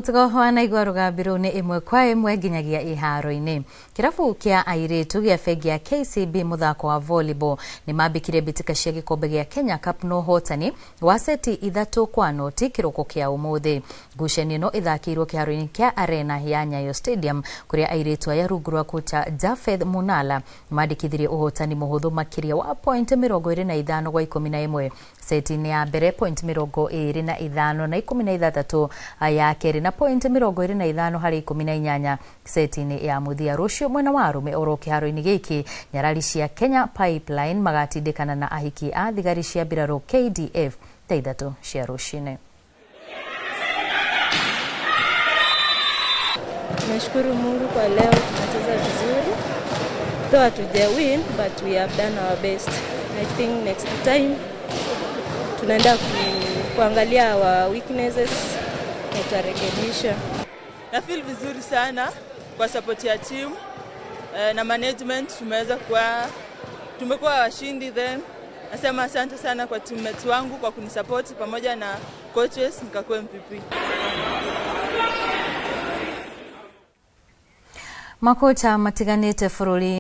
Tugohwana igwa rugambiro-ini imwe kwa imwe nginyagia iharo-ini. Kirabu kia airitu gia fegi ya KCB muthako wa volleyball ni mambikire mbitika cia gikombe gia Kenya Cup no hotani wa seti 3-0 kiroko kia umuthi. Ngucanio ino ithakirwo kiharo-ini kia Arena ya Nyayo Stadium kuria airitu aya rungu rwa kocha Jafeth Munala mandikithirie uhotani muhuthu makiria wa point 25 gwa 11. Seti-ini ya mbere point 25 na 16 ya keri na point 25 hari 18. Seti-ini ya muthia rucio mwena wa arume oro kiharo-ini giki nyarari cia Kenya Pipeline magatindikana na ahiki a thigari cia mbirarũ KDF thaa 3 cia rucini. Nashukuru Mungu kwa leo tunacheza vizuri. Though hatuja win but we have done our best. I think next time tunaenda kuangalia our weaknesses na tutarekebisha. Na feel vizuri sana kwa support ya team na management. Tumekuwa washindi then. Nasema asante sana kwa teammates wangu kwa kunisupport pamoja na coaches nikakuwa MVP. Makocha matiganite fururi